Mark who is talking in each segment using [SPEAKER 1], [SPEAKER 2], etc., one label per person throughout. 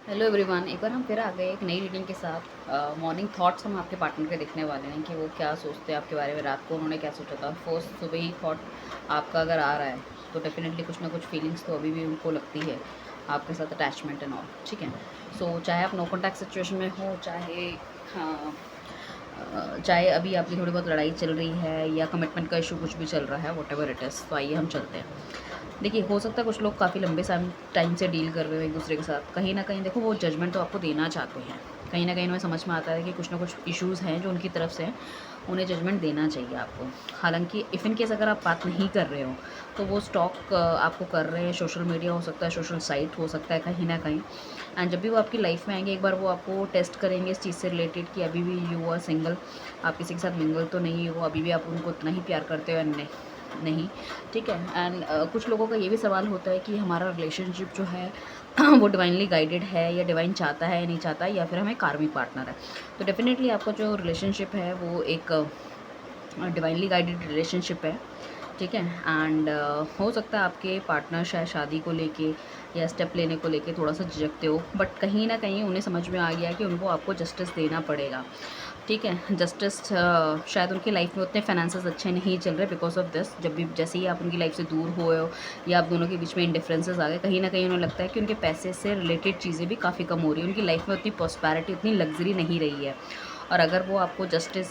[SPEAKER 1] Hello everyone, एक बार हम फिर आ गए एक नई रीडिंग के साथ। मॉर्निंग थॉट्स हम आपके पार्टनर के देखने वाले हैं कि वो क्या सोचते हैं आपके बारे में, रात को उन्होंने क्या सोचा था। फर्स्ट सुबह ही थॉट आपका अगर आ रहा है तो डेफिनेटली कुछ ना कुछ फीलिंग्स तो अभी भी उनको लगती है आपके साथ, अटैचमेंट एंड ऑल। ठीक है, सो चाहे आप नो कॉन्टैक्ट सिचुएशन में हो, चाहे अभी आपकी थोड़ी बहुत लड़ाई चल रही है या कमिटमेंट का इशू कुछ भी चल रहा है, वॉट एवर इट इज़। तो आइए हम चलते हैं। देखिए, हो सकता है कुछ लोग काफ़ी लंबे टाइम से डील कर रहे हो एक दूसरे के साथ। कहीं ना कहीं देखो, वो जजमेंट तो आपको देना चाहते हैं। कहीं ना कहीं उन्हें समझ में आता है कि कुछ ना कुछ इश्यूज़ हैं जो उनकी तरफ से हैं, उन्हें जजमेंट देना चाहिए आपको। हालांकि इफ़ इन केस अगर आप बात नहीं कर रहे हो तो वो स्टॉक आपको कर रहे हैं। सोशल मीडिया हो सकता है, सोशल साइट हो सकता है, कहीं ना कहीं। एंड जब भी वो आपकी लाइफ में आएंगे, एक बार वो आपको टेस्ट करेंगे इस चीज़ से रिलेटेड कि अभी भी यू आर सिंगल, आप किसी के साथ मिंगल तो नहीं हो, अभी भी आप उनको उतना ही प्यार करते हो या नहीं। ठीक है। एंड कुछ लोगों का ये भी सवाल होता है कि हमारा रिलेशनशिप जो है वो डिवाइनली गाइडेड है या डिवाइन चाहता है या नहीं चाहता, या फिर हमें कार्मिक पार्टनर है। तो डेफिनेटली आपका जो रिलेशनशिप है वो एक डिवाइनली गाइडेड रिलेशनशिप है। ठीक है। एंड हो सकता है आपके पार्टनर शायद शादी को लेके या स्टेप लेने को लेके थोड़ा सा झिझकते हो, बट कहीं ना कहीं उन्हें समझ में आ गया कि उनको आपको जस्टिस देना पड़ेगा। ठीक है, जस्टिस शायद उनकी लाइफ में उतने फाइनेंसेस अच्छे नहीं चल रहे बिकॉज ऑफ दिस। जब भी जैसे ही आप उनकी लाइफ से दूर हुए हो या आप दोनों के बीच में इंडिफरेंसेस आ गए, कहीं ना कहीं उन्हें लगता है कि उनके पैसे से रिलेटेड चीज़ें भी काफ़ी कम हो रही है, उनकी लाइफ में उतनी प्रॉस्पेरिटी, उतनी लग्जरी नहीं रही है। और अगर वो आपको जस्टिस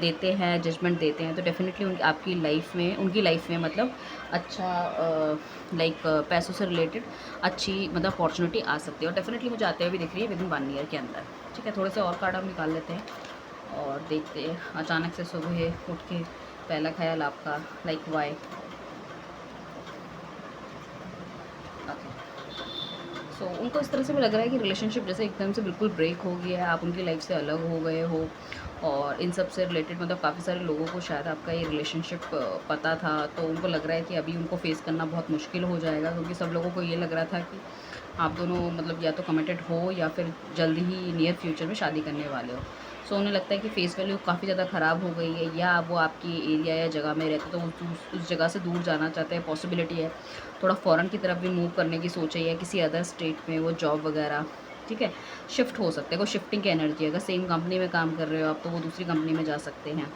[SPEAKER 1] देते हैं, जजमेंट देते हैं, तो डेफिनेटली आपकी लाइफ में, उनकी लाइफ में मतलब अच्छा, लाइक पैसों से रिलेटेड अच्छी मतलब अपॉर्चुनिटी आ सकती है। और डेफिनेटली मुझे आते हुए भी दिख रही है विद इन 1 ईयर के अंदर। ठीक है, थोड़े से और कार्ड हम निकाल लेते हैं और देखते हैं। अचानक से सुबह उठ के पहला ख्याल आपका, लाइक वाई। सो उनको इस तरह से भी लग रहा है कि रिलेशनशिप जैसे एकदम से बिल्कुल ब्रेक हो गया है, आप उनकी लाइफ से अलग हो गए हो। और इन सब से रिलेटेड मतलब काफ़ी सारे लोगों को शायद आपका ये रिलेशनशिप पता था, तो उनको लग रहा है कि अभी उनको फेस करना बहुत मुश्किल हो जाएगा, क्योंकि सब लोगों को ये लग रहा था कि आप दोनों मतलब या तो कमिटेड हो या फिर जल्द ही नियर फ्यूचर में शादी करने वाले हो। सो उन्हें लगता है कि फेस वैल्यू काफ़ी ज़्यादा ख़राब हो गई है, या वो आपकी एरिया या जगह में रहते तो उस जगह से दूर जाना चाहते हैं। पॉसिबिलिटी है थोड़ा फ़ॉरेन की तरफ भी मूव करने की सोच है, या किसी अदर स्टेट में वो जॉब वगैरह। ठीक है, शिफ्ट हो सकते हैं, कोई शिफ्टिंग की एनर्जी है। अगर सेम कंपनी में काम कर रहे हो आप तो वो दूसरी कंपनी में जा सकते हैं।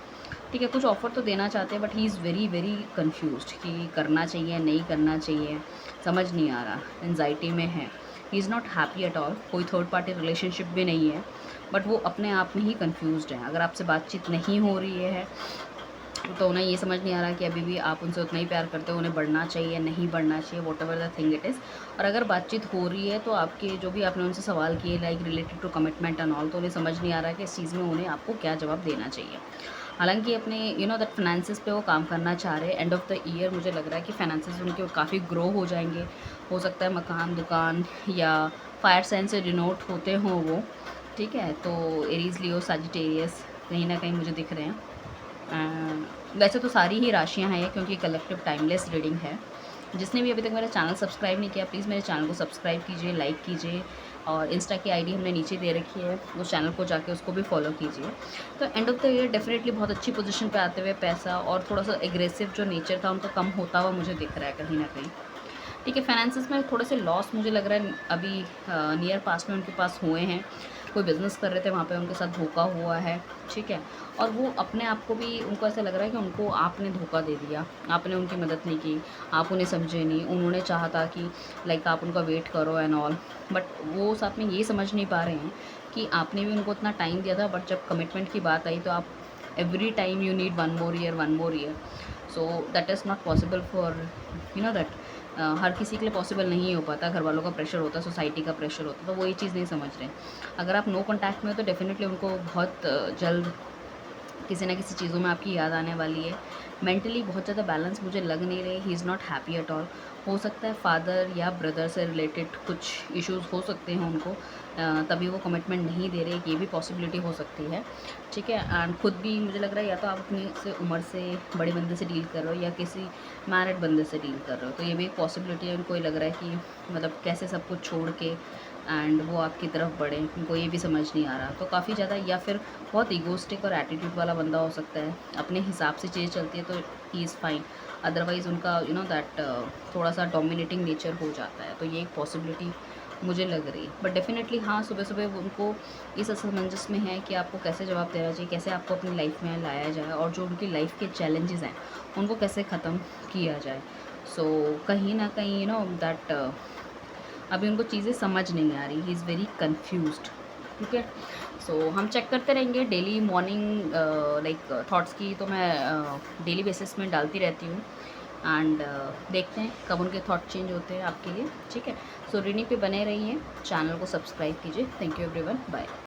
[SPEAKER 1] ठीक है, कुछ ऑफ़र तो देना चाहते हैं, but he is very very confused कि करना चाहिए नहीं करना चाहिए, समझ नहीं आ रहा, एनजाइटी में है। He is not happy at all. कोई थर्ड पार्टी रिलेशनशिप भी नहीं है, बट वो अपने आप में ही कन्फ्यूज्ड है। अगर आपसे बातचीत नहीं हो रही है तो उन्हें ये समझ नहीं आ रहा कि अभी भी आप उनसे उतना ही प्यार करते हो, उन्हें बढ़ना चाहिए नहीं बढ़ना चाहिए, what ever the thing it is. और अगर बातचीत हो रही है तो आपके जो भी आपने उनसे सवाल किए like related to commitment and all, तो उन्हें समझ नहीं आ रहा कि इस चीज़ में उन्हें आपको क्या जवाब देना चाहिए। हालांकि अपने दैट फाइनेंसिस पे वो काम करना चाह रहे हैं। एंड ऑफ द ईयर मुझे लग रहा है कि फाइनेंसिस उनके काफ़ी ग्रो हो जाएंगे। हो सकता है मकान, दुकान या फायर साइन से डिनोट होते हों वो। ठीक है, तो एरीज, लियो, सजिटेरियस कहीं ना कहीं मुझे दिख रहे हैं। वैसे तो सारी ही राशियां हैं ये, क्योंकि कलेक्टिव टाइमलेस रीडिंग है। जिसने भी अभी तक मेरा चैनल सब्सक्राइब नहीं किया, प्लीज़ मेरे चैनल को सब्सक्राइब कीजिए, लाइक कीजिए। और इंस्टा की आईडी हमने नीचे दे रखी है, उस चैनल को जाके उसको भी फॉलो कीजिए। तो end of the year definitely बहुत अच्छी पोजीशन पे आते हुए पैसा और थोड़ा सा एग्रेसिव जो नेचर था उनका कम होता हुआ मुझे दिख रहा है कहीं ना कहीं। ठीक है, फाइनेंसिस में थोड़े से लॉस मुझे लग रहा है अभी नियर पास्ट में उनके पास हुए हैं। कोई बिज़नेस कर रहे थे, वहाँ पे उनके साथ धोखा हुआ है। ठीक है, और वो अपने आप को भी, उनको ऐसा लग रहा है कि उनको आपने धोखा दे दिया, आपने उनकी मदद नहीं की, आप उन्हें समझे नहीं। उन्होंने चाहा था कि लाइक आप उनका वेट करो एंड ऑल, बट वो साथ में ये समझ नहीं पा रहे हैं कि आपने भी उनको इतना टाइम दिया था, बट जब कमिटमेंट की बात आई तो आप every time you need 1 more year 1 more year। So that is not possible for that. हर किसी के लिए पॉसिबल नहीं हो पाता, घर वालों का प्रेशर होता है, सोसाइटी का प्रेशर होता है, तो वो ये चीज़ नहीं समझ रहे। अगर आप नो कॉन्टैक्ट में हो तो डेफिनेटली उनको बहुत जल्द किसी ना किसी चीज़ों में आपकी याद आने वाली है। मेंटली बहुत ज़्यादा बैलेंस मुझे लग नहीं रहे, he is not happy at all. हो सकता है फादर या ब्रदर से रिलेटेड कुछ इश्यूज़ हो सकते हैं उनको, तभी वो कमिटमेंट नहीं दे रहे, ये भी पॉसिबिलिटी हो सकती है। ठीक है, एंड खुद भी मुझे लग रहा है या तो आप अपनी से उम्र से बड़े बंदे से डील कर रहे हो या किसी मैरिड बंदे से डील कर रहे हो, तो ये भी एक पॉसिबिलिटी है। उनको ये लग रहा है कि मतलब कैसे सब कुछ छोड़ के एंड वो आपकी तरफ बढ़े, उनको ये भी समझ नहीं आ रहा। तो काफ़ी ज़्यादा, या फिर बहुत ईगोस्टिक और एटीट्यूड वाला बंदा हो सकता है, अपने हिसाब से चीज़ चलती है तो ही इज़ फाइन। अदरवाइज़ उनका दैट थोड़ा सा डोमिनेटिंग नेचर हो जाता है, तो ये एक पॉसिबिलिटी मुझे लग रही है। बट डेफ़िनेटली हाँ, सुबह-सुबह उनको इस असमंजस में है कि आपको कैसे जवाब देना चाहिए, कैसे आपको अपनी लाइफ़ में लाया जाए और जो उनकी लाइफ़ के चैलेंजेज़ हैं, उनको कैसे ख़त्म किया जाए। सो कहीं न कहीं दैट अभी उनको चीज़ें समझ नहीं आ रही, ही इज़ वेरी कन्फ्यूज़्ड। ठीक है? सो हम चेक करते रहेंगे डेली मॉर्निंग लाइक थॉट्स की तो मैं डेली बेसिस में डालती रहती हूँ एंड देखते हैं कब उनके थॉट चेंज होते हैं आपके लिए। ठीक है? सो रीडिंग पे बने रहिए, चैनल को सब्सक्राइब कीजिए। Thank you everyone, bye.